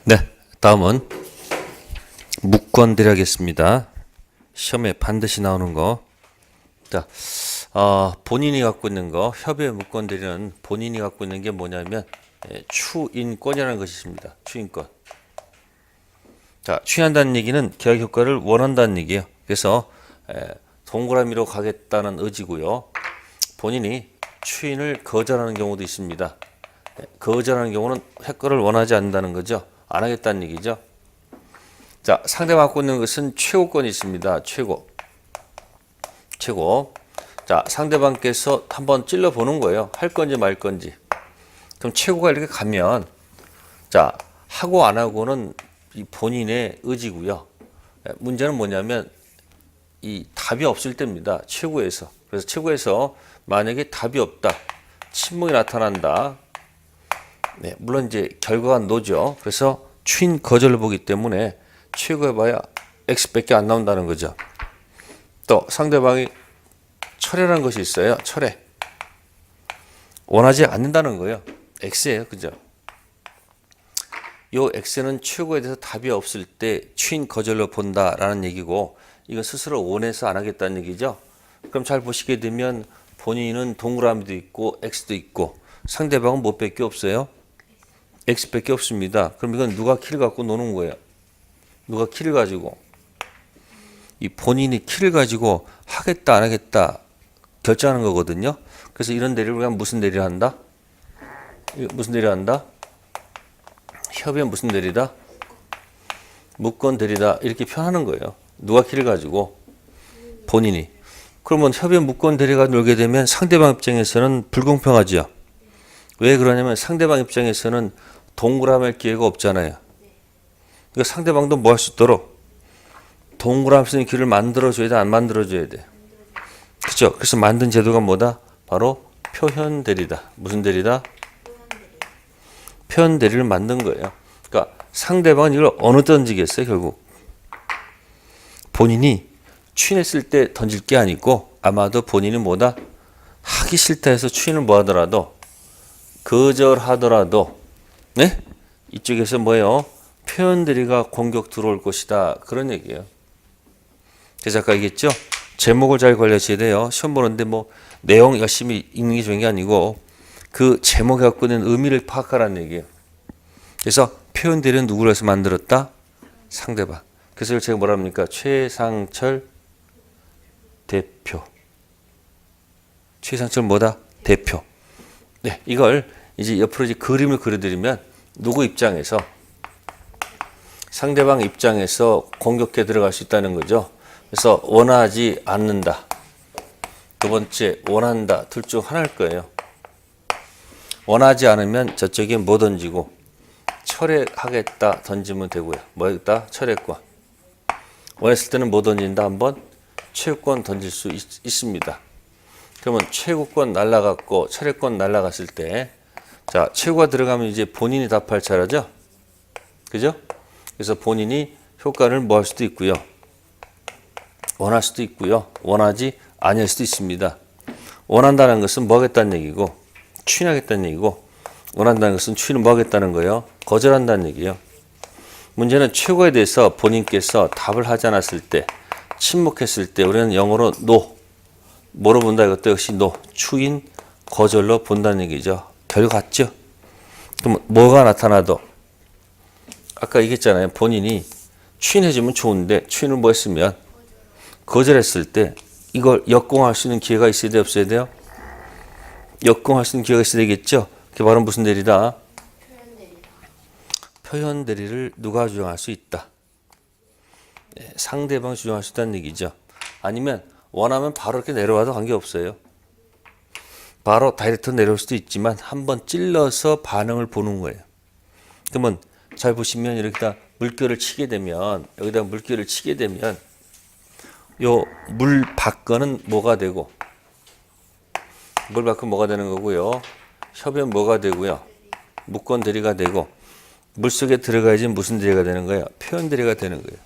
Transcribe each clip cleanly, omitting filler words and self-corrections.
네, 다음은 묶건들이 하겠습니다. 시험에 반드시 나오는 거. 자, 본인이 갖고 있는 거, 협의의 묶건들이는 본인이 갖고 있는 게 뭐냐면 추인권이라는 것이 있습니다. 추인권. 자, 추인한다는 얘기는 계약 효과를 원한다는 얘기예요. 그래서 동그라미로 가겠다는 의지고요. 본인이 추인을 거절하는 경우도 있습니다. 거절하는 경우는 효과를 원하지 않는다는 거죠. 안 하겠다는 얘기죠. 자, 상대방 갖고 있는 것은 최고권이 있습니다. 최고. 자, 상대방께서 한번 찔러 보는 거예요. 할 건지 말 건지. 그럼 최고가 이렇게 가면, 자, 하고 안 하고는 이 본인의 의지고요. 문제는 뭐냐면 이 답이 없을 때입니다. 최고에서. 그래서 최고에서 만약에 답이 없다. 침묵이 나타난다. 네, 물론 이제 결과가 노죠. 그래서 추인 거절을 보기 때문에 최고해봐야 X밖에 안 나온다는 거죠. 또 상대방이 철회라는 것이 있어요. 철회. 원하지 않는다는 거예요. X예요. 그죠? 요 X는 최고에 대해서 답이 없을 때 추인 거절로 본다라는 얘기고, 이건 스스로 원해서 안 하겠다는 얘기죠. 그럼 잘 보시게 되면 본인은 동그라미도 있고 X도 있고 상대방은 뭐밖에 없어요? X밖에 없습니다. 그럼 이건 누가 키를 갖고 노는 거예요? 누가 키를 가지고? 이 본인이 키를 가지고 하겠다 안 하겠다 결정하는 거거든요. 그래서 이런 대리를 우리가 무슨 대리를 한다? 무슨 대리를 한다? 협의의 무슨 대리다? 무권 대리다. 이렇게 표현하는 거예요. 누가 키를 가지고? 본인이. 그러면 협의의 무권 대리가 놀게 되면 상대방 입장에서는 불공평하죠. 왜 그러냐면 상대방 입장에서는 동그라미할 기회가 없잖아요. 그러니까 상대방도 뭐 할 수 있도록 동그라미 쓰는 길을 만들어줘야 돼, 안 만들어줘야 돼? 그렇죠? 그래서 만든 제도가 뭐다? 바로 표현 대리다. 무슨 대리다? 표현 대리를 만든 거예요. 그러니까 상대방은 이걸 어느 때 던지겠어요, 결국? 본인이 추인했을 때 던질 게 아니고 아마도 본인이 뭐다? 하기 싫다 해서 추인을 뭐 하더라도 거절하더라도 네? 이쪽에서 뭐예요? 표현 대리가 공격 들어올 것이다. 그런 얘기예요. 그래서 아까 얘기했죠? 제목을 잘 관리하셔야 돼요. 시험 보는데 뭐 내용 열심히 읽는 게 좋은 게 아니고 그 제목에 갖고 있는 의미를 파악하라는 얘기예요. 그래서 표현 대리는 누구를 해서 만들었다? 상대방. 그래서 제가 뭐라 합니까? 최상철 대표. 최상철 뭐다? 대표. 네, 이걸 이제 옆으로 이제 그림을 그려드리면 누구 입장에서 상대방 입장에서 공격해 들어갈 수 있다는 거죠. 그래서 원하지 않는다. 두 번째 원한다. 둘 중 하나일 거예요. 원하지 않으면 저쪽에 뭐 던지고 철회하겠다 던지면 되고요. 뭐 했다? 철회권. 원했을 때는 뭐 던진다? 한번 최고권 던질 수 있습니다. 그러면 최고권 날라갔고 철회권 날라갔을 때, 자, 최고가 들어가면 이제 본인이 답할 차례죠. 그죠? 그래서 본인이 효과를 뭐 할 수도 있고요. 원할 수도 있고요. 원하지 아니할 수도 있습니다. 원한다는 것은 뭐 하겠다는 얘기고, 추인하겠다는 얘기고, 원한다는 것은 추인을 뭐 하겠다는 거예요? 거절한다는 얘기예요. 문제는 최고에 대해서 본인께서 답을 하지 않았을 때, 침묵했을 때 우리는 영어로 no, 뭐로 본다? 이것도 역시 no, 추인, 거절로 본다는 얘기죠. 결과 같죠? 그럼 뭐가 나타나도 아까 얘기했잖아요. 본인이 추인해주면 좋은데 추인을 뭐 했으면 거절했을 때 이걸 역공할 수 있는 기회가 있어야 돼요? 없어야 돼요? 역공할 수 있는 기회가 있어야 되겠죠? 그게 바로 무슨 대리다? 표현 대리를 누가 주장할 수 있다? 네, 상대방 주장할 수 있다는 얘기죠. 아니면 원하면 바로 이렇게 내려와도 관계없어요. 바로 다이렉트 내려올 수도 있지만 한번 찔러서 반응을 보는 거예요. 그러면 잘 보시면 이렇게 물결을 치게 되면, 여기다 물결을 치게 되면 요 물 밖은 뭐가 되고, 물 밖은 뭐가 되는 거고요. 협연 뭐가 되고요. 무권 대리가 되고, 물 속에 들어가야지 무슨 대리가 되는 거예요? 표현 대리가 되는 거예요.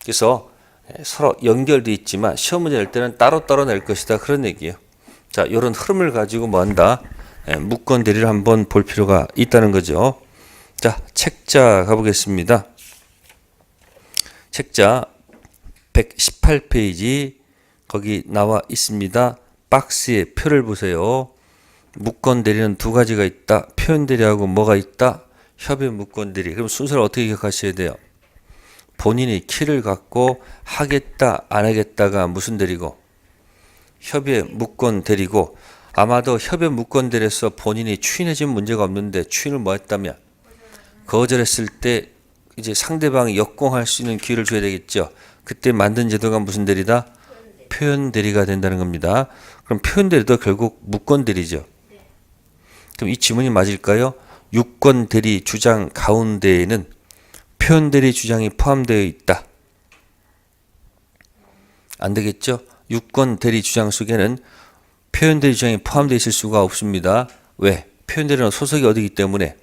그래서 서로 연결돼 있지만 시험 문제 낼 때는 따로따로 낼 것이다. 그런 얘기예요. 자, 이런 흐름을 가지고 뭐 한다? 무권 대리를 한번 볼 필요가 있다는 거죠. 자, 책자 가보겠습니다. 책자 118페이지 거기 나와 있습니다. 박스에 표를 보세요. 무권 대리는 두 가지가 있다. 표현 대리하고 뭐가 있다? 협의 무권 대리. 그럼 순서를 어떻게 기억하셔야 돼요? 본인이 키를 갖고 하겠다 안 하겠다가 무슨 대리고 협의 무권 대리고, 아마도 협의 무권 대리에서 본인이 추인해진 문제가 없는데 추인을 뭐 했다면 거절했을 때 이제 상대방이 역공할 수 있는 기회를 줘야 되겠죠. 그때 만든 제도가 무슨 대리다? 표현 대리가 된다는 겁니다. 그럼 표현 대리도 결국 무권 대리죠. 그럼 이 지문이 맞을까요? 유권 대리 주장 가운데에는 표현 대리 주장이 포함되어 있다. 안 되겠죠? 유권 대리 주장 속에는 표현 대리 주장이 포함되어 있을 수가 없습니다. 왜? 표현 대리는 소속이 어디기 때문에?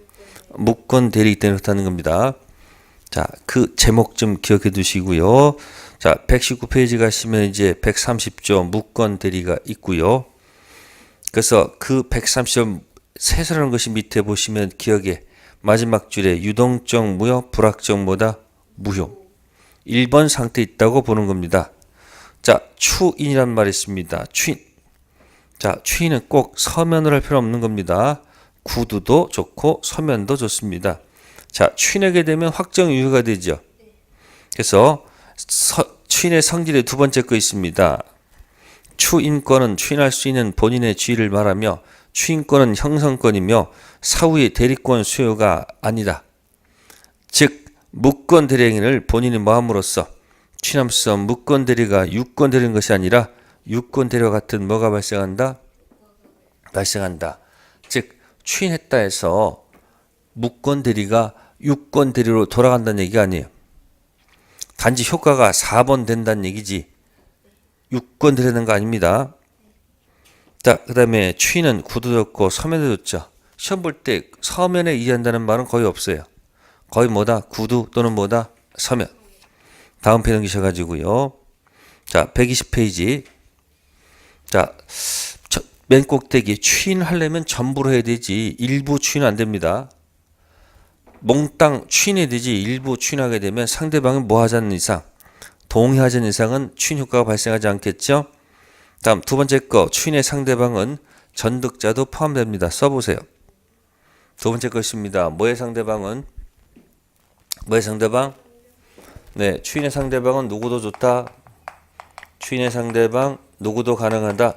무권 대리이기 때문에 그렇다는 겁니다. 자, 그 제목 좀 기억해 두시고요. 자, 119페이지 가시면 이제 130조 무권 대리가 있고요. 그래서 그 130조 세서라는 것이 밑에 보시면 기억에 마지막 줄에 유동적 무효, 불확정 뭐다? 무효. 1번 상태에 있다고 보는 겁니다. 자, 추인이란 말이 있습니다. 추인. 자, 추인은 꼭 서면으로 할 필요 없는 겁니다. 구두도 좋고 서면도 좋습니다. 자, 추인하게 되면 확정 유효가 되죠. 그래서 추인의 성질의 두 번째 거 있습니다. 추인권은 추인할 수 있는 본인의 지위를 말하며 추인권은 형성권이며 사후의 대리권 수요가 아니다. 즉 무권 대리 행위를 본인이 뭐함으로써 추인함으로써 무권 대리가 유권 대리인 것이 아니라 유권 대리와 같은 뭐가 발생한다? 발생한다. 즉 추인했다 해서 무권 대리가 유권 대리로 돌아간다는 얘기가 아니에요. 단지 효과가 4번 된다는 얘기지 유권 대리는 거 아닙니다. 자, 그 다음에 추인은 구도 좋고 서면도 좋죠. 시험 볼 때 서면에 이해한다는 말은 거의 없어요. 거의 뭐다? 구두 또는 뭐다? 서면. 다음 페이지 넘기셔가지고요. 자, 120페이지. 자, 맨 꼭대기 추인하려면 전부로 해야 되지 일부 추인은 안 됩니다. 몽땅 추인해야 되지 일부 추인하게 되면 상대방은 뭐 하지 않는 이상, 동의하지 않는 이상은 추인 효과가 발생하지 않겠죠. 다음 두 번째 거 추인의 상대방은 전득자도 포함됩니다. 써보세요. 두 번째 것입니다. 뭐의 상대방은? 뭐의 상대방? 네, 추인의 상대방은 누구도 좋다. 추인의 상대방 누구도 가능하다.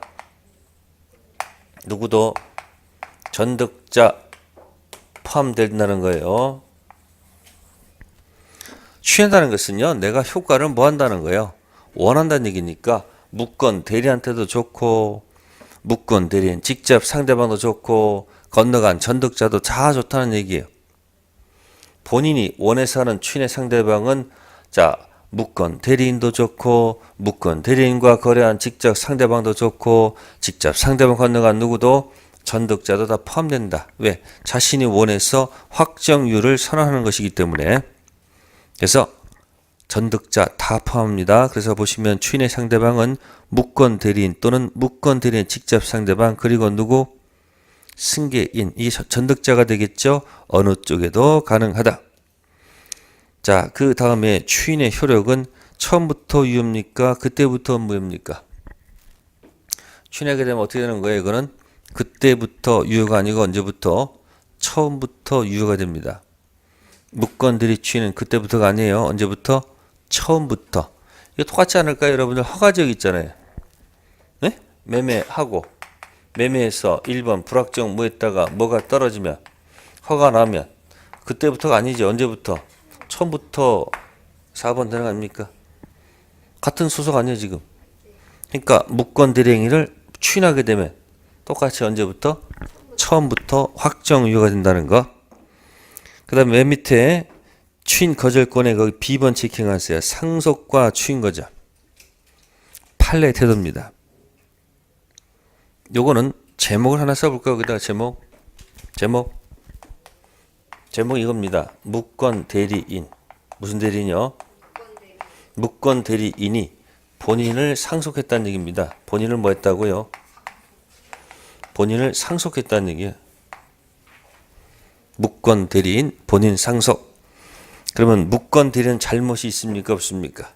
누구도 전득자 포함된다는 거예요. 추인한다는 것은요, 내가 효과를 뭐 한다는 거예요? 원한다는 얘기니까 무권 대리한테도 좋고 무권 대리인 직접 상대방도 좋고 건너간 전득자도 다 좋다는 얘기예요. 본인이 원해서 하는 추인의 상대방은 자 무권 대리인도 좋고 무권 대리인과 거래한 직접 상대방도 좋고 직접 상대방 건너간 누구도 전득자도 다 포함된다. 왜? 자신이 원해서 확정률을 선언하는 것이기 때문에. 그래서 전득자 다 포함합니다. 그래서 보시면 추인의 상대방은 무권 대리인 또는 무권 대리인 직접 상대방 그리고 누구? 승계인. 이 전득자가 되겠죠. 어느 쪽에도 가능하다. 자, 그 다음에 추인의 효력은 처음부터 유효입니까? 그때부터 무효입니까? 추인하게 되면 어떻게 되는 거예요? 이거는 그때부터 유효가 아니고 언제부터? 처음부터 유효가 됩니다. 무권 대리 추인은 그때부터가 아니에요. 언제부터? 처음부터. 이거 똑같지 않을까요? 여러분들 허가지역 있잖아요. 네? 매매하고 매매에서 1번 불확정 무했다가 뭐가 떨어지면 허가 나면 그때부터가 아니지. 언제부터? 처음부터 4번 되는 거 아닙니까? 같은 소속 아니에요 지금. 그러니까 무권 대리 행위를 추인하게 되면 똑같이 언제부터? 처음부터 확정 유효가 된다는 거. 그 다음에 맨 밑에 추인 거절권에 거기 B번 체킹하세요. 상속과 추인 거절. 판례 태도입니다. 요거는 제목을 하나 써볼까요? 거기다가 제목 이겁니다. 무권 대리인. 무슨 대리인이요? 무권 대리인이 본인을 상속했다는 얘기입니다. 본인을 뭐 했다고요? 본인을 상속했다는 얘기예요. 무권 대리인 본인 상속. 그러면 무권 대리인 잘못이 있습니까? 없습니까?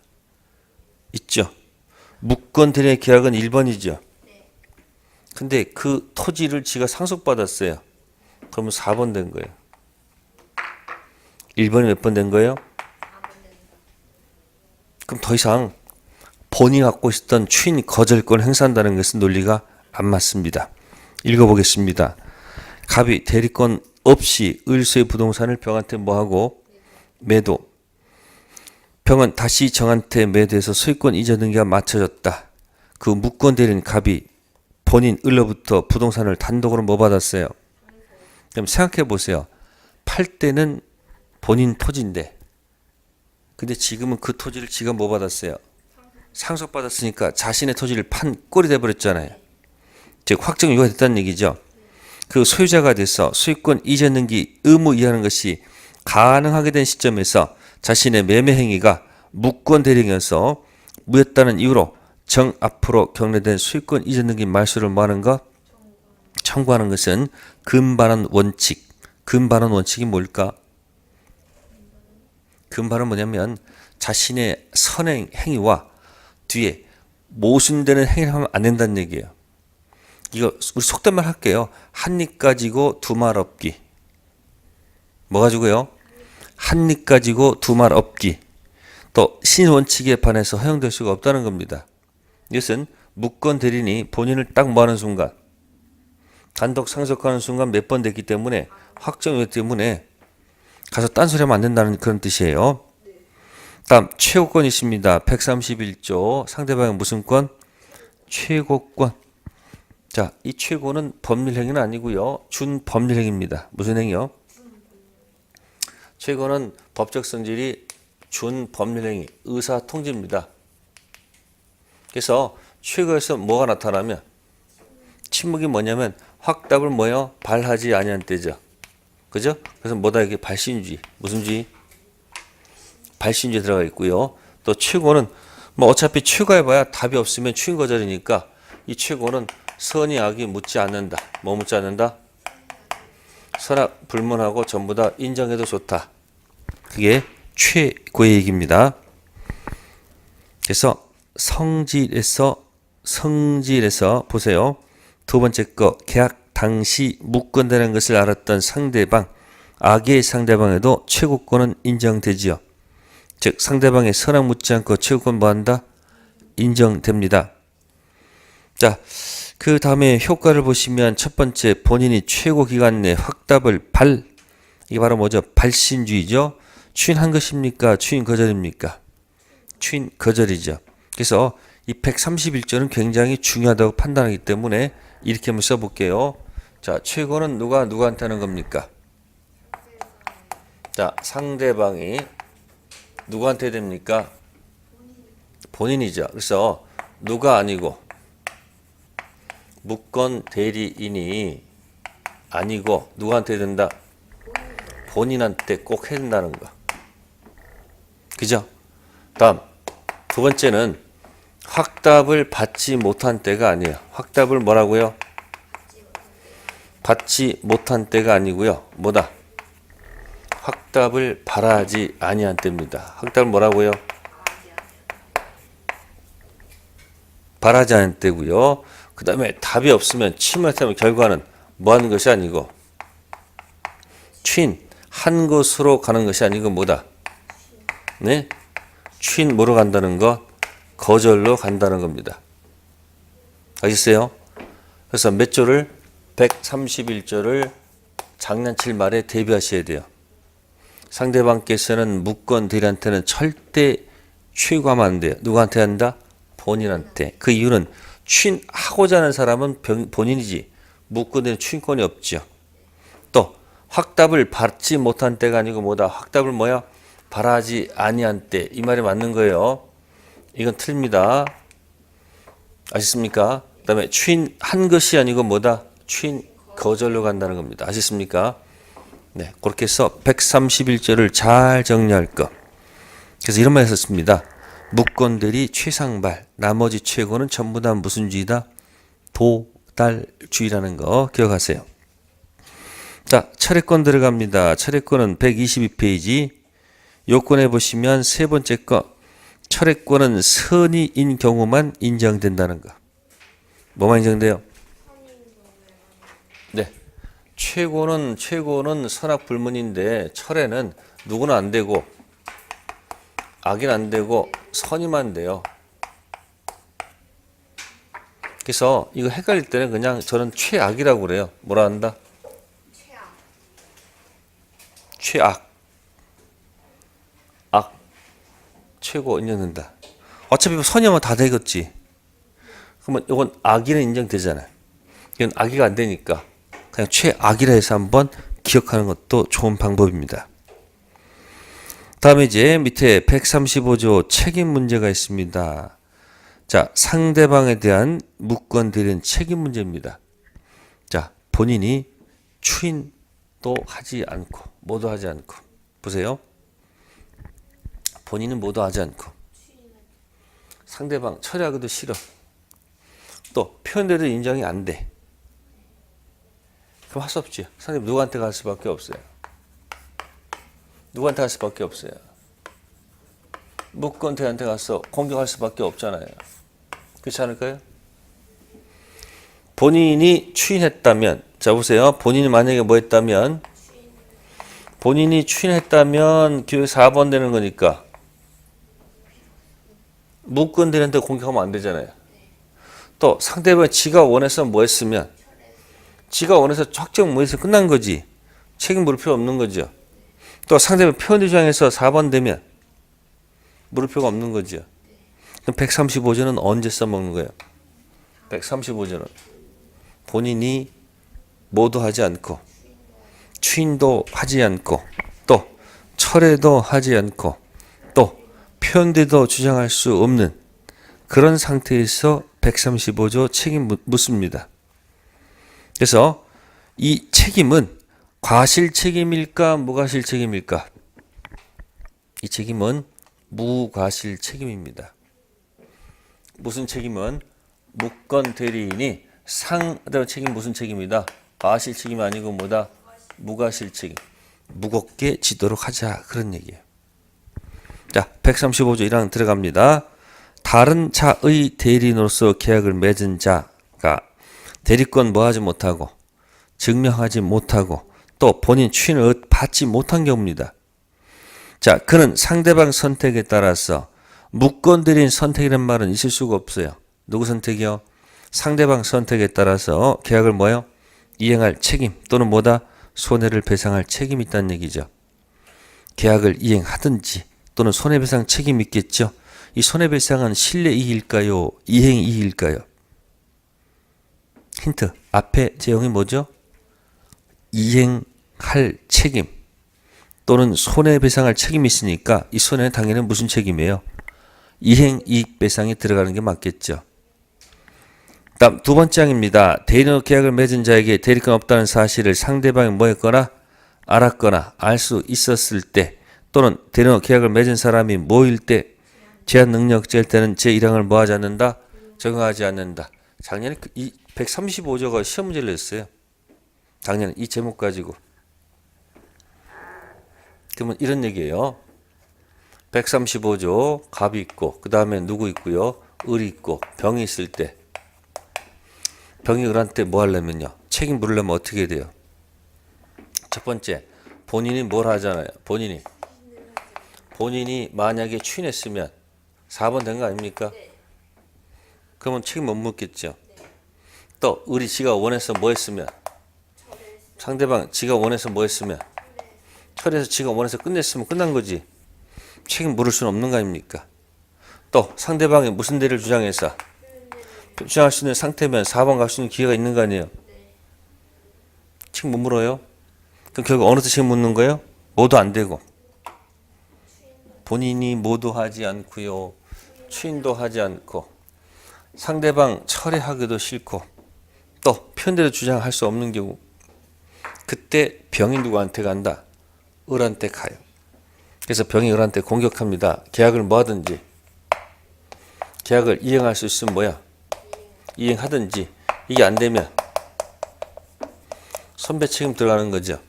있죠. 무권 대리인의 계약은 1번이죠. 근데 그 토지를 지가 상속받았어요. 그러면 4번 된 거예요. 1번이 몇 번 된 거예요? 그럼 더 이상 본인이 갖고 있었던 추인 거절권 행사한다는 것은 논리가 안 맞습니다. 읽어보겠습니다. 갑이 대리권 없이 을수의 부동산을 병한테 뭐하고 매도. 병은 다시 정한테 매도해서 소유권 이전 등기가 맞춰졌다. 그 무권 대리인 갑이 본인 을로부터 부동산을 단독으로 뭐 받았어요? 그럼 생각해 보세요. 팔 때는 본인 토지인데 근데 지금은 그 토지를 지가 뭐 받았어요? 상속받았으니까 자신의 토지를 판 꼴이 돼버렸잖아요. 즉 확정 유효가 됐다는 얘기죠. 그 소유자가 돼서 소유권 이전 등기 의무 이하는 것이 가능하게 된 시점에서 자신의 매매 행위가 무권 대리인이어서 무였다는 이유로 정 앞으로 경례된 소유권 이전 등기 말소를 뭐하는 것? 청구하는 것은 금반환 원칙. 금반환 원칙이 뭘까? 금반환은 뭐냐면 자신의 선행 행위와 뒤에 모순되는 행위를 하면 안 된다는 얘기예요. 이거 우리 속된 말 할게요. 한 입 가지고 두 말 없기. 뭐 가지고요? 한 입 가지고 두 말 없기. 또 신원칙에 반해서 허용될 수가 없다는 겁니다. 이것은 무권 대리인이 본인을 딱 뭐하는 순간 단독 상속하는 순간 몇 번 됐기 때문에 확정이기 때문에 가서 딴소리 하면 안 된다는 그런 뜻이에요. 다음 최고권이 있습니다. 131조 상대방의 무슨 권? 최고권. 자, 이 최고는 법률행위는 아니고요. 준법률행위입니다. 무슨 행위요? 최고는 법적 성질이 준법률행위, 의사통지입니다. 그래서 최고에서 뭐가 나타나면 침묵이 뭐냐면 확답을 뭐요? 발하지 아니한 때죠. 그죠? 그래서 뭐다 이게 발신주의. 무슨 주의? 발신주의 들어가 있고요. 또 최고는 뭐 어차피 최고해봐야 답이 없으면 추인 거절이니까 이 최고는 선의 악이 묻지 않는다. 뭐 묻지 않는다? 선악 불문하고 전부 다 인정해도 좋다. 그게 최고의 얘기입니다. 그래서 성질에서 보세요. 두 번째 거 계약 당시 무권되는 것을 알았던 상대방, 악의 상대방에도 최고권은 인정되지요. 즉 상대방의 선악 묻지 않고 최고권 뭐한다? 인정됩니다. 자, 그 다음에 효과를 보시면 첫 번째 본인이 최고 기간 내 확답을 이게 바로 뭐죠? 발신주의죠. 추인한 것입니까? 추인 거절입니까? 추인 거절이죠. 그래서 이 131조는 굉장히 중요하다고 판단하기 때문에 이렇게 한번 써볼게요. 자, 최고는 누구한테 하는 겁니까? 자, 상대방이 누구한테 됩니까? 본인이죠. 그래서 누가 아니고 무권 대리인이 아니고 누구한테 된다? 본인한테 꼭 해야 된다는 거. 그죠? 다음 두 번째는 확답을 받지 못한 때가 아니에요. 확답을 뭐라고요? 받지 못한 때가 아니고요. 뭐다? 확답을 바라지 아니한 때입니다. 확답을 뭐라고요? 바라지 않은 때고요. 그 다음에 답이 없으면 취임했다면 결과는 뭐 하는 것이 아니고 취인한 것으로 가는 것이 아니고 뭐다? 네? 취인 뭐로 간다는 거? 거절로 간다는 겁니다. 알겠어요? 그래서 몇 조를? 131조를 장난칠 말에 대비하셔야 돼요. 상대방께서는 무권 대리한테는 절대 취고하면 안 돼요. 누구한테 한다? 본인한테. 그 이유는 취인하고자 하는 사람은 본인이지 무권 대리는 취인권이 없죠. 또 확답을 받지 못한 때가 아니고 뭐다? 확답을 뭐야? 바라지 아니한 때. 이 말이 맞는 거예요. 이건 틀립니다. 아셨습니까? 그 다음에 취인한 것이 아니고 뭐다? 취인 거절로 간다는 겁니다. 아셨습니까? 네, 그렇게 해서 131조를 잘 정리할 것. 그래서 이런 말 했었습니다. 무권들이 최상발, 나머지 최고는 전부 다 무슨 주의다? 도달주의라는 거 기억하세요. 자, 철회권 들어갑니다. 철회권은 122페이지. 요건에 보시면 세 번째 거. 철회권은 선의인 경우만 인정된다는 거. 뭐만 인정돼요? 네. 최고는 선악불문인데 철회는 누구는 안 되고 악인 안 되고 선의만 돼요. 그래서 이거 헷갈릴 때는 그냥 저는 최악이라고 그래요. 뭐라 한다? 최악. 악. 최고 인정된다. 어차피 선의하면 다 되겠지. 그러면 이건 악의는 인정되잖아요. 이건 악의가 안 되니까 그냥 최악이라 해서 한번 기억하는 것도 좋은 방법입니다. 다음에 이제 밑에 135조 책임 문제가 있습니다. 자, 상대방에 대한 무권 대리인 책임 문제입니다. 자, 본인이 추인도 하지 않고 뭐도 하지 않고 보세요. 본인은 뭐도 하지 않고 상대방 처리하기도 싫어. 또 표현대로 인정이 안 돼. 그럼 할 수 없지. 상대방 누구한테 갈 수밖에 없어요. 누구한테 갈 수밖에 없어요. 무권대한테 가서 공격할 수밖에 없잖아요. 그렇지 않을까요? 본인이 추인했다면, 자 보세요. 본인이 만약에 뭐 했다면, 본인이 추인했다면 기회 4번 되는 거니까 무권대한테 공격하면 안 되잖아요. 또 상대방이 지가 원해서 뭐 했으면 지가 원해서 확정 뭐 해서 끝난 거지. 책임 물을 필요 없는 거죠. 또 상대방 표현 주장에서 4번 되면 물을 필요가 없는 거죠. 그럼 135조는 언제 써먹는 거예요? 135조는 본인이 뭐도 하지 않고 추인도 하지 않고 또 철회도 하지 않고 또 표현대도 주장할 수 없는 그런 상태에서 135조 책임 묻습니다. 그래서 이 책임은 과실 책임일까 무과실 책임일까? 이 책임은 무과실 책임입니다. 무슨 책임은 무권 대리인이 상대방 책임 무슨 책임이다? 과실 책임이 아니고 뭐다? 무과실 책임. 무겁게 지도록 하자 그런 얘기예요. 자, 135조 1항 들어갑니다. 다른 자의 대리인으로서 계약을 맺은 자가 대리권 뭐하지 못하고 증명하지 못하고 또 본인 추인을 받지 못한 경우입니다. 자, 그는 상대방 선택에 따라서 무권 대리인 선택이라는 말은 있을 수가 없어요. 누구 선택이요? 상대방 선택에 따라서 계약을 뭐요? 이행할 책임 또는 뭐다? 손해를 배상할 책임이 있다는 얘기죠. 계약을 이행하든지 또는 손해배상 책임이 있겠죠. 이 손해배상은 실내 이익일까요? 이행 이익일까요? 힌트. 앞에 제형이 뭐죠? 이행할 책임 또는 손해배상할 책임이 있으니까 이 손해는 당연히 무슨 책임이에요? 이행 이익 배상이 들어가는 게 맞겠죠. 다음 두 번째 항입니다. 대리인으로 계약을 맺은 자에게 대리권 없다는 사실을 상대방이 뭐 했거나 알았거나 알 수 있었을 때 또는 대리인으로 계약을 맺은 사람이 뭐일 때 제한 능력자일 때는 제1항을 뭐 하지 않는다? 적용하지 않는다. 작년에 이 135조가 시험 문제를 냈어요. 작년에 이 제목 가지고. 그러면 이런 얘기예요. 135조 갑이 있고 그 다음에 누구 있고요? 을이 있고 병이 있을 때 병이 을한테 뭐 하려면요? 책임 물으려면 어떻게 돼요? 첫 번째 본인이 뭘 하잖아요. 본인이 만약에 추인했으면 4번 된 거 아닙니까? 그러면 책임 못 묻겠죠. 또 을이 지가 원해서 뭐 했으면 상대방 지가 원해서 뭐 했으면 철회해서 지가 원해서 끝냈으면 끝난 거지. 책임 물을 수는 없는 거 아닙니까? 또 상대방이 무슨 대를 주장해서 주장할 수 있는 상태면 4번 갈 수 있는 기회가 있는 거 아니에요? 책임 못 물어요? 그럼 결국 어느 때 책임 묻는 거예요? 뭐도 안 되고 본인이 뭐도 하지 않고요. 추인도 하지 않고 상대방 철회하기도 싫고 또 표현대로 주장할 수 없는 경우 그때 병이 누구한테 간다? 을한테 가요. 그래서 병이 을한테 공격합니다. 계약을 뭐 하든지 계약을 이행할 수 있으면 뭐야? 이행하든지 이게 안 되면 선배 책임 들어가는 거죠.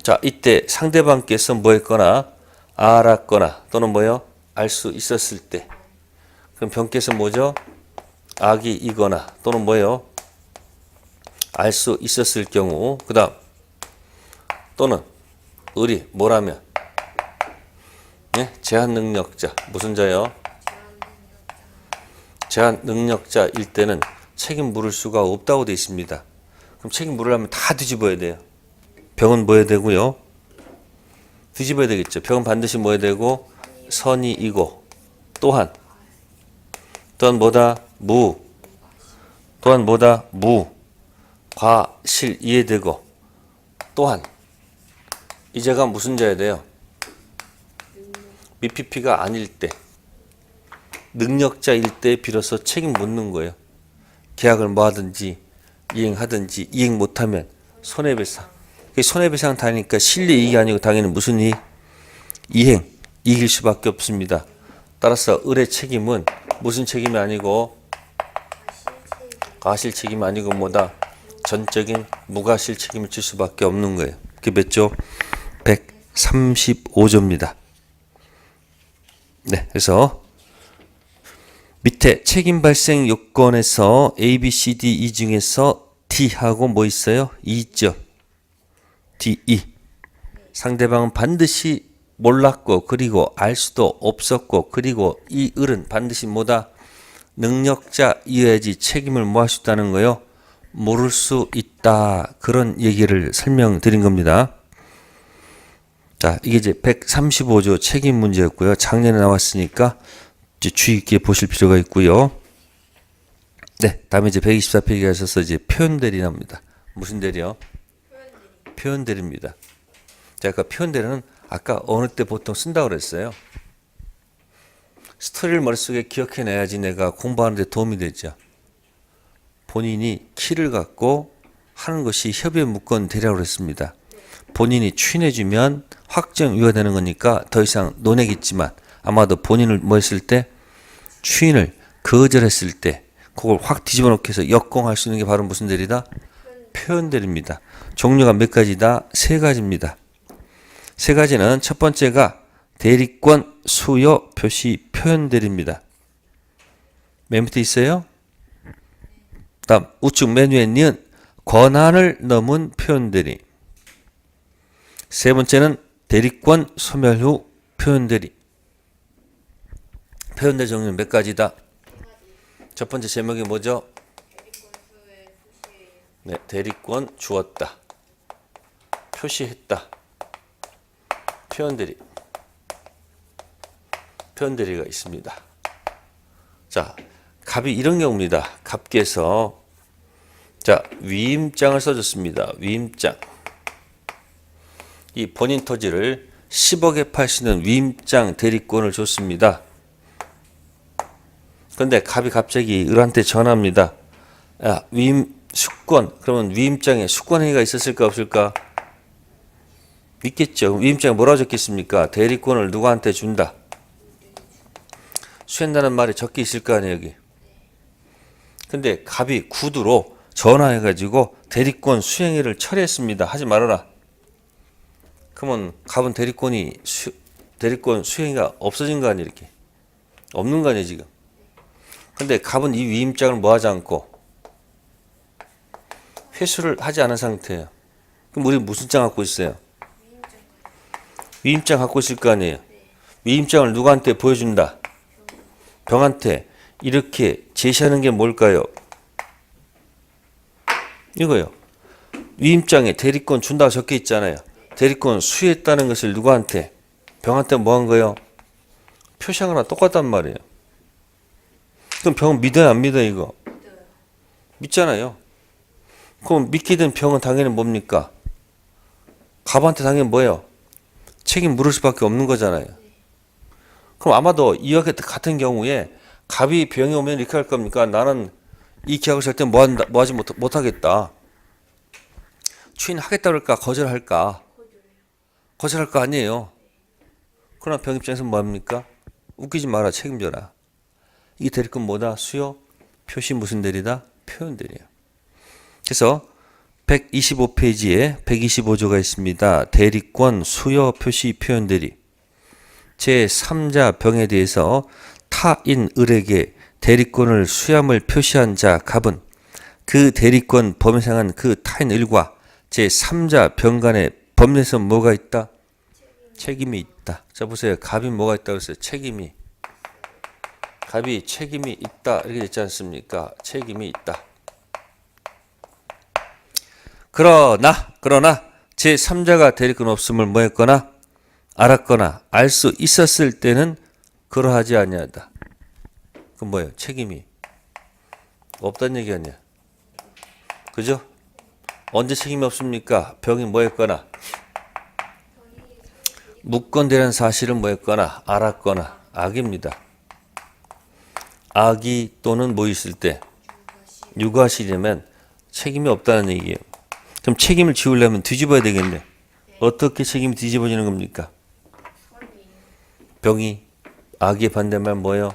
자, 이때 상대방께서 뭐 했거나 알았거나 또는 뭐요? 알 수 있었을 때. 그럼 병께서 뭐죠? 악이 이거나 또는 뭐요? 알 수 있었을 경우. 그 다음 또는 을이 뭐라면 네? 제한 능력자. 무슨 자요? 제한 능력자일 때는 책임 물을 수가 없다고 되어 있습니다. 그럼 책임 물으려면 다 뒤집어야 돼요. 병은 뭐 해야 되고요? 뒤집어야 되겠죠. 병은 반드시 뭐 해야 되고 선이이고 또한 뭐다? 무. 또한 뭐다? 무. 과실 이해되고 또한 이 자가 무슨 자야 돼요? 미피피가 아닐 때 능력자일 때 비로소 책임 묻는 거예요. 계약을 뭐 하든지 이행하든지 이행 못하면 손해배상. 손해배상 다니까 실리이익이 아니고 당연히 무슨 이익? 이행, 이길 수밖에 없습니다. 따라서 을의 책임은 무슨 책임이 아니고 과실 책임이 아니고 뭐다? 전적인 무과실 책임을 질 수밖에 없는 거예요. 그게 몇 조? 135조입니다. 네, 그래서 밑에 책임 발생 요건에서 A, B, C, D, E 중에서 D하고 뭐 있어요? E 있죠. D, E. 상대방은 반드시 몰랐고 그리고 알 수도 없었고 그리고 이 을은 반드시 뭐다? 능력자이어야지 책임을 뭐 할 수 있다는 거요? 모를 수 있다. 그런 얘기를 설명드린 겁니다. 자, 이게 이제 135조 책임 문제였고요. 작년에 나왔으니까 이제 주의 깊게 보실 필요가 있고요. 네, 다음에 이제 124페이지에 가셔서 이제 표현대리 나옵니다. 무슨 대리요? 표현대리입니다. 자, 아까 표현대리는 아까 어느 때 보통 쓴다고 그랬어요. 스토리를 머릿속에 기억해내야지 내가 공부하는 데 도움이 되죠. 본인이 키를 갖고 하는 것이 협의의 무건 대리라고 그랬습니다. 본인이 추인해주면 확정 유효되는 거니까 더 이상 논의겠지만 아마도 본인을 뭐 했을 때 추인을 거절했을 때 그걸 확 뒤집어 놓고 해서 역공할 수 있는 게 바로 무슨 대리다? 표현대리입니다. 종류가 몇 가지다? 세 가지입니다. 세 가지는 첫 번째가 대리권 수요 표시 표현대리입니다. 맨 밑에 있어요? 다음 우측 메뉴에 있는 권한을 넘은 표현대리. 세 번째는 대리권 소멸 후 표현대리. 표현대리 종류는 몇 가지다? 첫 번째 제목이 뭐죠? 네, 대리권 주었다. 표시했다. 표현대리. 표현대리가 있습니다. 자, 갑이 이런 경우입니다. 갑께서 자, 위임장을 써줬습니다. 위임장. 이 본인 토지를 10억에 팔 수 있는 위임장 대리권을 줬습니다. 그런데 갑이 갑자기 을한테 전화합니다. 야, 위임 수권. 그러면 위임장에 수권행위가 있었을까 없을까? 있겠죠. 위임장에 뭐라고 적겠습니까? 대리권을 누구한테 준다. 수행다는 말이 적혀 있을 거 아니에요, 여기. 근데 갑이 구두로 전화해가지고 대리권 수행위를 처리했습니다. 하지 말아라. 그러면 갑은 대리권 수행위가 없어진 거 아니에요, 이렇게. 없는 거 아니에요, 지금. 근데 갑은 이 위임장을 뭐 하지 않고 회수를 하지 않은 상태예요. 그럼 우리 무슨 장 갖고 있어요? 위임장 갖고 있을 거 아니에요. 위임장을 누구한테 보여준다? 병한테 이렇게 제시하는 게 뭘까요? 이거요. 위임장에 대리권 준다고 적혀 있잖아요. 대리권 수여했다는 것을 누구한테? 병한테 뭐 한 거예요? 표시한 거랑 똑같단 말이에요. 그럼 병은 믿어요, 안 믿어요, 이거? 믿잖아요. 그럼 믿게 된 병은 당연히 뭡니까? 갑한테 당연히 뭐예요? 책임 물을 수밖에 없는 거잖아요. 그럼 아마도 이와 같은 경우에 갑이 병이 오면 이렇게 할 겁니까? 나는 이 계약을 할 때 뭐 하지 못하겠다. 추인하겠다 그럴까? 거절할까? 거절할 거 아니에요. 그러나 병 입장에서 뭐 합니까? 웃기지 마라, 책임져라. 이게 대리권 뭐다? 수요? 표시 무슨 대리다? 표현 대리야. 그래서 125페이지에 125조가 있습니다. 대리권 수요 표시 표현 대리. 제3자 병에 대해서 타인 을에게 대리권을 수ям을 표시한 자 갑은 그 대리권 범위에 상한 그 타인 을과 제3자 병 간의 법률에서 뭐가 있다? 책임이 있다. 자 보세요. 갑이 뭐가 있다고 그랬어요? 책임이. 갑이 책임이 있다. 이렇게 됐지 않습니까? 책임이 있다. 그러나 제3자가 대리권 없음을 뭐 했거나 알았거나 알 수 있었을 때는 그러하지 아니하다. 그럼 뭐예요? 책임이 없다는 얘기 아니야. 그죠? 언제 책임이 없습니까? 병이 뭐 했거나 묵건되는 사실을 뭐 했거나 알았거나 악입니다. 악이 또는 뭐 있을 때 유가시되면 책임이 없다는 얘기예요. 그럼 책임을 지우려면 뒤집어야 되겠네. 어떻게 책임이 뒤집어지는 겁니까? 병이 악의 반대말 뭐예요?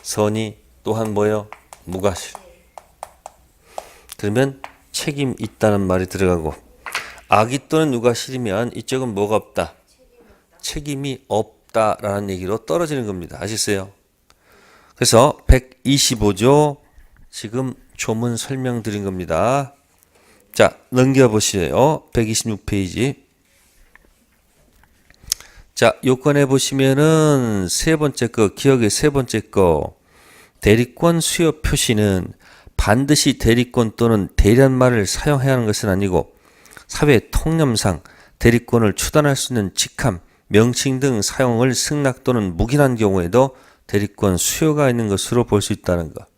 선이 또한 뭐예요? 무가실. 그러면 책임 있다는 말이 들어가고 악이 또는 유가실이면 이쪽은 뭐가 없다? 책임이 없다라는 얘기로 떨어지는 겁니다. 아시겠어요? 그래서 125조 지금 조문 설명드린 겁니다. 자, 넘겨보시죠. 126페이지. 자, 요건에 보시면은 세 번째 거, 기억의 세 번째 거. 대리권 수요 표시는 반드시 대리권 또는 대리한 말을 사용해야 하는 것은 아니고 사회 통념상 대리권을 추단할 수 있는 직함, 명칭 등 사용을 승낙 또는 묵인한 경우에도 대리권 수요가 있는 것으로 볼 수 있다는 것.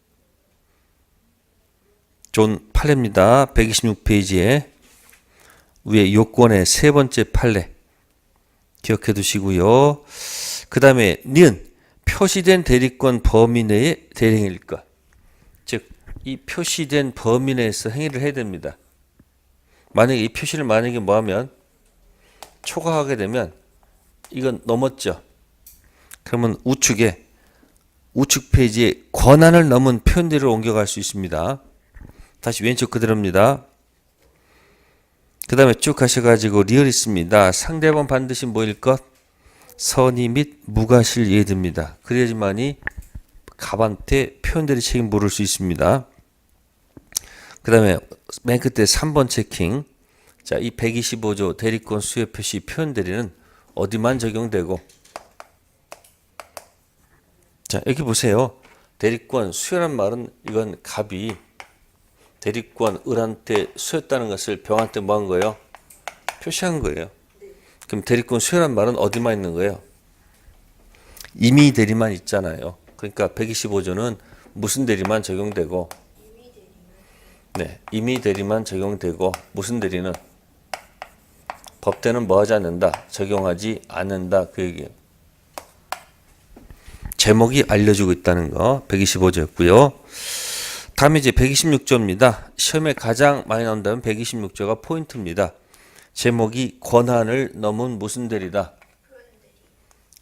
존 판례입니다. 126페이지에 위에 요건의 세 번째 판례 기억해 두시고요. 그 다음에 니은 표시된 대리권 범위 내의 대리행위일 것. 즉, 이 표시된 범위 내에서 행위를 해야 됩니다. 만약에 이 표시를 뭐 하면 초과하게 되면 이건 넘었죠. 그러면 우측 페이지에 권한을 넘은 표현들을 옮겨갈 수 있습니다. 다시 왼쪽 그대로입니다. 그 다음에 쭉 가셔가지고 리얼 있습니다. 상대방 반드시 뭐일 것? 선의 및 무과실 예됩니다. 그래야지만이 갑한테 표현들이 책임 물을 수 있습니다. 그 다음에 맨 끝에 3번 체킹. 자, 이 125조 대리권 수요 표시 표현 대리는 어디만 적용되고, 자, 여기 보세요. 대리권 수요란 말은 이건 갑이 대리권 을한테 수였다는 것을 병한테 뭐 한 거예요? 표시한 거예요. 그럼 대리권 수요란 말은 어디만 있는 거예요? 임의 대리만 있잖아요. 그러니까 125조는 무슨 대리만 적용되고, 네, 임의 대리만 적용되고, 무슨 대리는 법대는 뭐 하지 않는다, 적용하지 않는다, 그 얘기예요. 제목이 알려주고 있다는 거 125조였고요. 다음에 이제 126조입니다. 시험에 가장 많이 나온다면 126조가 포인트입니다. 제목이 권한을 넘은 무슨 대리다?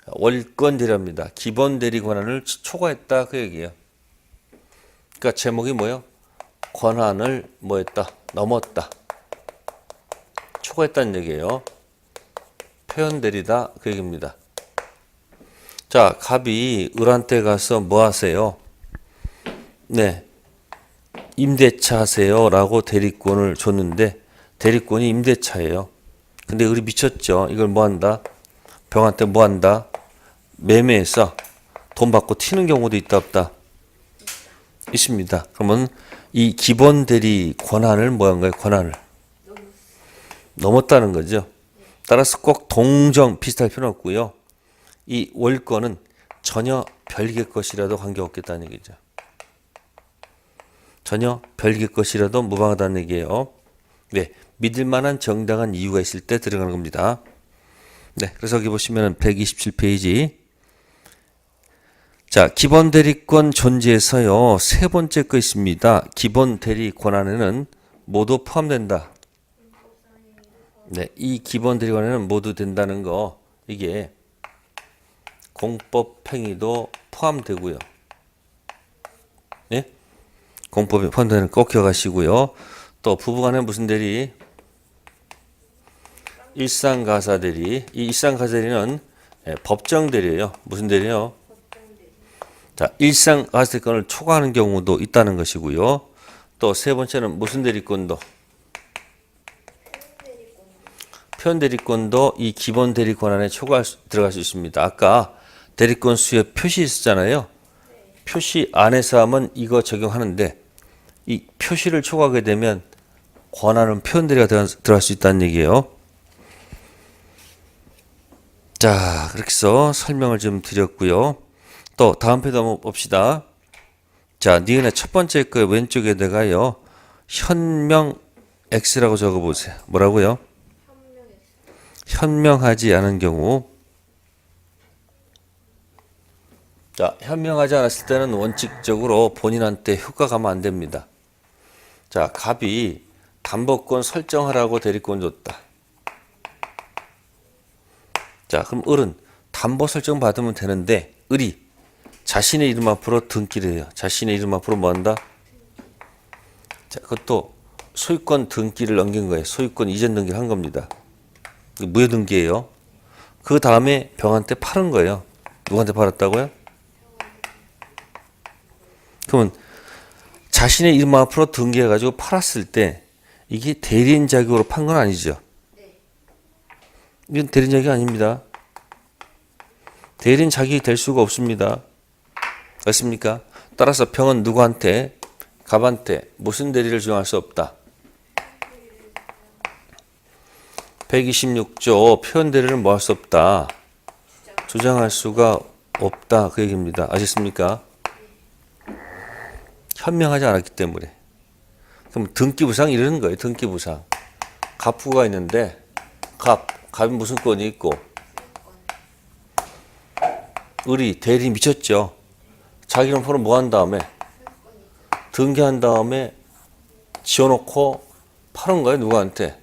월권 대리입니다. 기본 대리 권한을 초과했다, 그 얘기예요. 그러니까 제목이 뭐예요? 권한을 뭐 했다? 넘었다. 초과했다는 얘기예요. 표현 대리다, 그 얘기입니다. 자, 갑이 을한테 가서 뭐 하세요? 네, 임대차 하세요 라고 대리권을 줬는데 대리권이 임대차예요. 근데 을이 미쳤죠. 이걸 뭐 한다? 병한테 뭐 한다? 매매해서 돈 받고 튀는 경우도 있다 없다? 있습니다. 그러면 이 기본 대리 권한을 뭐 한 거예요? 권한을 넘었다는 거죠. 따라서 꼭 동정 비슷할 필요는 없고요. 이 월권은 전혀 별개 것이라도 관계없겠다는 얘기죠. 전혀 별개 것이라도 무방하다는 얘기예요. 네, 믿을 만한 정당한 이유가 있을 때 들어가는 겁니다. 네, 그래서 여기 보시면 127페이지. 자, 기본 대리권 존재에서요, 세 번째 거 있습니다. 기본 대리 권한에는 모두 포함된다. 네, 이 기본 대리 권한에는 모두 된다는 거, 이게 공법 행위도 포함되고요. 네? 공법에 포함되는 거 꼭 기억하시고요. 또 부부간에 무슨 대리? 일상가사 대리. 이 일상가사 대리는 법정 대리예요. 무슨 대리요? 자, 일상가사 대리권을 초과하는 경우도 있다는 것이고요. 또 세 번째는 무슨 대리권도? 표현 대리권도 이 기본 대리권 안에 들어갈 수 있습니다. 아까 대리권 수에 표시 있었잖아요. 표시 안에서 하면 이거 적용하는데 이 표시를 초과하게 되면 권한은 표현 대리가 들어갈 수 있다는 얘기예요. 자, 그렇게 해서 설명을 좀 드렸고요. 또 다음 페이지 한번 봅시다. 자, 니은의 첫 번째 거 왼쪽에다가요. 현명 X라고 적어보세요. 뭐라고요? 현명하지 않은 경우. 자, 현명하지 않았을 때는 원칙적으로 본인한테 효과 가면 안 됩니다. 자, 갑이 담보권 설정하라고 대리권 줬다. 자, 그럼 을은 담보 설정 받으면 되는데 을이 자신의 이름 앞으로 등기를 해요. 자신의 이름 앞으로 뭐 한다? 자, 그것도 소유권 등기를 넘긴 거예요. 소유권 이전 등기를 한 겁니다. 무효 등기예요. 그 다음에 병한테 팔은 거예요. 누구한테 팔았다고요? 그러면 자신의 이름 앞으로 등기해가지고 팔았을 때 이게 대리인 자격으로 판 건 아니죠. 이건 대리인 자격이 아닙니다. 대리인 자격이 될 수가 없습니다. 맞습니까? 따라서 병은 누구한테? 갑한테 무슨 대리를 주장할 수 없다. 126조 표현 대리를 뭐 할 수 없다. 주장할 수가 없다. 그 얘기입니다. 아셨습니까? 현명하지 않았기 때문에. 그럼 등기부상 이러는 거예요. 등기부상. 갑부가 있는데 갑이 무슨 권이 있고 을이 대리 미쳤죠. 자기 이름으로 뭐 한 다음에 등기한 다음에 지어놓고 파는 거예요. 누구한테?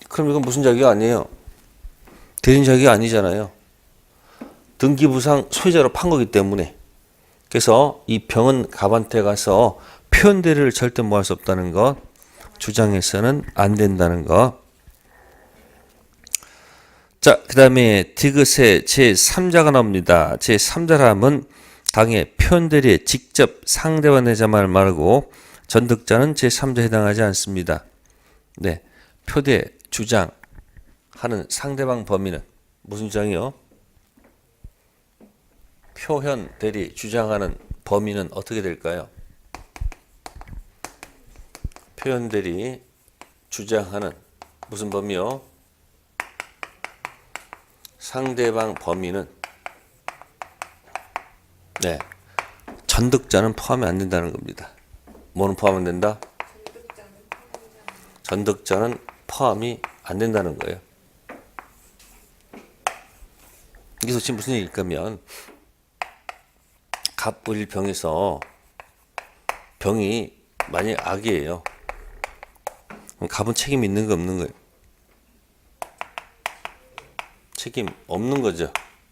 그럼 이건 무슨 자격이 아니에요? 대리인 자격이 아니잖아요. 등기부상 소유자로 판 거기 때문에. 그래서 이 병은 갑한테 가서 표현 대리를 절대 뭐 할 수 없다는 것, 주장해서는 안 된다는 것. 자, 그 다음에 디귿의 제3자가 나옵니다. 제3자라면 당의 표현 대리에 직접 상대와 내자만을 말하고 전득자는 제3자에 해당하지 않습니다. 네, 표대 주장하는 상대방 범위는 무슨 주장이요? 표현 대리 주장하는 범위는 어떻게 될까요? 표현 대리 주장하는 무슨 범위요? 상대방 범위는 네, 전득자는 포함이 안 된다는 겁니다. 뭐는 포함 안 된다? 전득자는 포함이 안 된다는 거예요. 이게 도대체 무슨 얘기일까면 갑을병에서 병이 만약 악이에요. 그럼 갑은 책임 있는 거 없는 거예요? 책임 없는 거죠.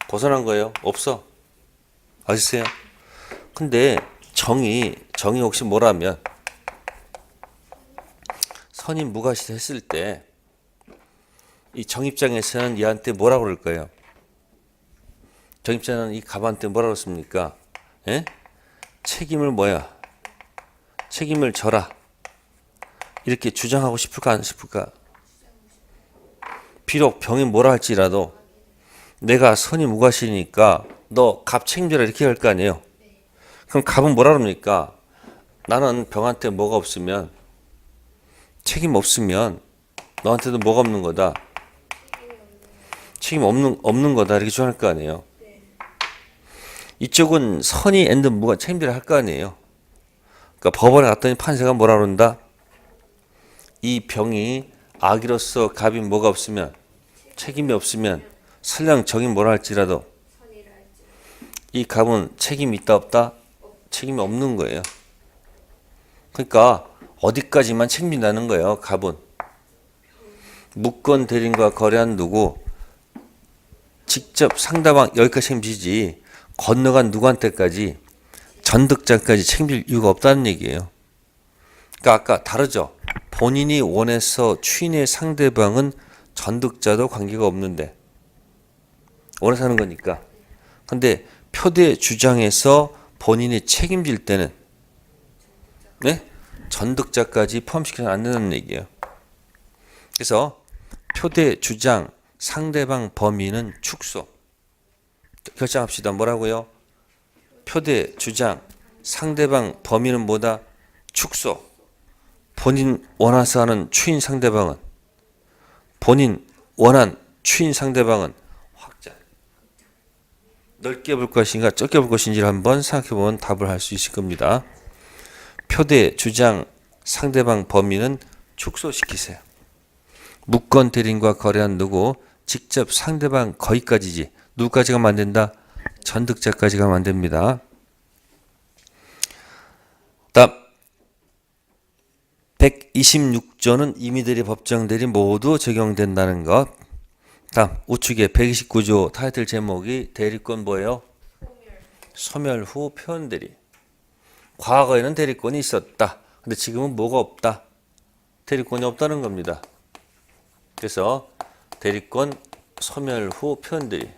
벗어난 거예요? 없어. 아시세요? 근데 정이 혹시 뭐라면 선임 무과실 했을 때 이 정 입장에서는 얘한테 뭐라고 그럴 거예요? 정 입장은 이 갑한테 뭐라고 했습니까? 예? 책임을 책임을 져라. 이렇게 주장하고 싶을까 안 싶을까? 비록 병이 뭐라 할지라도 내가 선임 무과실이니까 너 갑 책임져라 이렇게 할 거 아니에요. 그럼 갑은 뭐라 그럽니까? 나는 병한테 뭐가 없으면 책임 없으면 너한테도 뭐가 없는 거다. 책임 없는 거다 이렇게 주장할 거 아니에요. 이쪽은 선이 앤드 무가 책임져야 할 거 아니에요. 그러니까 법원에 갔더니 판사가 뭐라 그런다? 이 병이 악이로서 갑이 뭐가 없으면 책임이 없으면 설령 정이 뭐라 할지라도 이 갑은 책임이 있다 없다? 책임이 없는 거예요. 그러니까 어디까지만 책임진다는 거예요. 갑은 무권 대리인과 거래한 누구 직접 상대방 여기까지 책임지지 건너간 누구한테까지 전득자까지 책임질 이유가 없다는 얘기예요. 그러니까 아까 다르죠. 본인이 원해서 추인의 상대방은 전득자도 관계가 없는데 원해서 하는 거니까. 근데 표대 주장에서 본인이 책임질 때는 네? 전득자까지 포함시켜서 안 된다는 얘기예요. 그래서 표대 주장 상대방 범위는 축소. 결정합시다. 뭐라고요? 표대 주장 상대방 범위는 뭐다? 축소. 본인 원해서 하는 추인 상대방은 본인 원한 추인 상대방은 확장. 넓게 볼 것인가 적게 볼 것인지를 한번 생각해보면 답을 할 수 있을 겁니다. 표대 주장 상대방 범위는 축소시키세요. 무권 대리인과 거래한 누구 직접 상대방 거기까지지. 누구까지가 만든다? 전득자까지가 만듭니다. 다음 126조는 임의대리 법정대리 모두 적용된다는 것. 다음 우측에 129조 타이틀 제목이 대리권 뭐예요? 소멸 후 표현대리. 과거에는 대리권이 있었다. 근데 지금은 뭐가 없다? 대리권이 없다는 겁니다. 그래서 대리권 소멸 후 표현대리.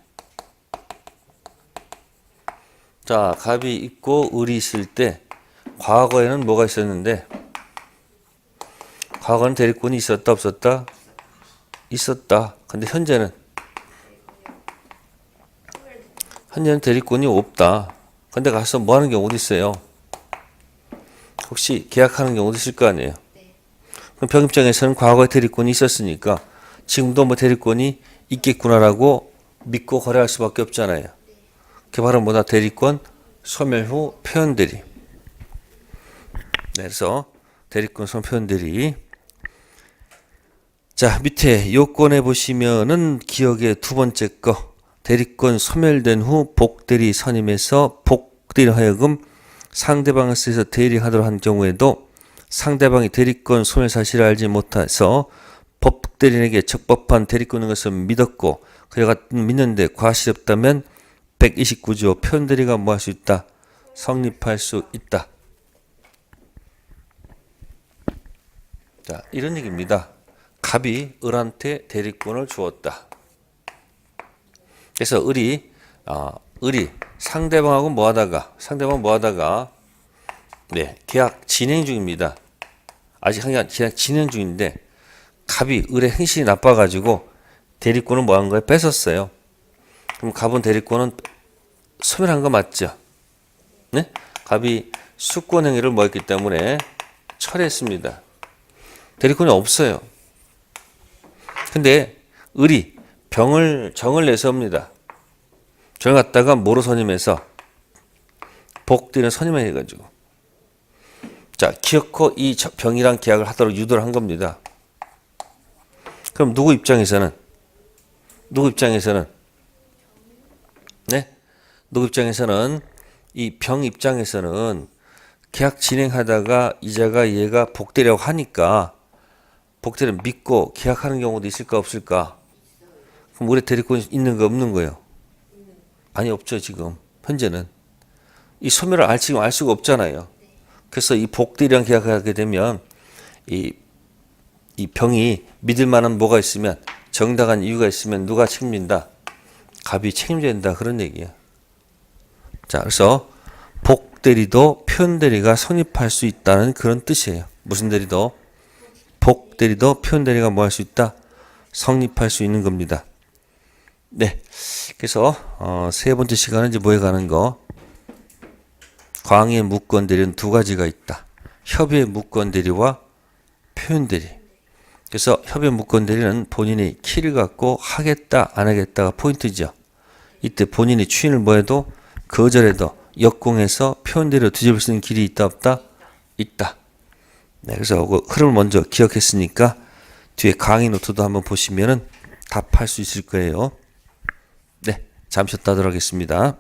자, 갑이 있고 을이 있을 때 과거에는 뭐가 있었는데 과거는 대리권이 있었다 없었다? 있었다. 근데 현재는 대리권이 없다. 근데 가서 뭐 하는 경우도 있어요. 혹시 계약하는 경우도 있을 거 아니에요. 그럼 병 입장에서는 과거에 대리권이 있었으니까 지금도 뭐 대리권이 있겠구나라고 믿고 거래할 수밖에 없잖아요. 그게 바로 뭐다? 대리권 소멸 후 표현대리. 네, 그래서 대리권 소멸 표현대리. 자, 밑에 요건에 보시면은 기억의 두 번째 거 대리권 소멸된 후 복대리 선임해서 복대리 하여금 상대방을 쓰여서 대리하도록 한 경우에도 상대방이 대리권 소멸 사실을 알지 못해서 법대리인에게 적법한 대리권인 것을 믿었고 그가 믿는데 과실이 없다면 129조 표현대리가 뭐 할 수 있다? 성립할 수 있다. 자, 이런 얘기입니다. 갑이 을한테 대리권을 주었다. 그래서 을이 상대방하고 뭐 하다가 네, 계약 진행 중입니다. 아직 계약 진행 중인데 갑이 을의 행실이 나빠가지고 대리권을 뭐 한 거예요? 뺏었어요. 그럼 갑은 대리권은 소멸한 거 맞죠? 네? 갑이 수권 행위를 뭐 했기 때문에 철회했습니다. 대리권이 없어요. 근데 을이 정을 내서 옵니다. 정을 갖다가 뭐로 선임해서 복대리는 선임을 해가지고 자, 기어코 이 병이랑 계약을 하도록 유도를 한 겁니다. 그럼 누구 입장에서는 이 병 입장에서는 계약 진행하다가 이자가 얘가 복대리라고 하니까 복대리를 믿고 계약하는 경우도 있을까 없을까? 그럼 우리 대리권이 있는 거 없는 거예요? 아니, 없죠. 지금 현재는 이 소멸을 지금 알 수가 없잖아요. 그래서 이 복대리랑 계약하게 되면 이 병이 믿을 만한 뭐가 있으면 정당한 이유가 있으면 누가 책임진다? 갑이 책임져야 된다. 그런 얘기야. 자, 그래서 복대리도 표현대리가 성립할 수 있다는 그런 뜻이에요. 무슨 대리도? 복대리도 표현대리가 뭐 할 수 있다? 성립할 수 있는 겁니다. 네. 그래서 세 번째 시간은 이제 뭐에 관한 거? 광의 무권대리는 두 가지가 있다. 협의의 무권대리와 표현대리. 그래서 협의 무권대리는 본인이 키를 갖고 하겠다 안 하겠다가 포인트죠. 이때 본인이 추인을 뭐해도 거절해도 역공해서 표현대리로 뒤집을 수 있는 길이 있다 없다? 있다. 네, 그래서 그 흐름을 먼저 기억했으니까 뒤에 강의 노트도 한번 보시면은 답할 수 있을 거예요. 네, 잠시 쉬었다 하도록 하겠습니다.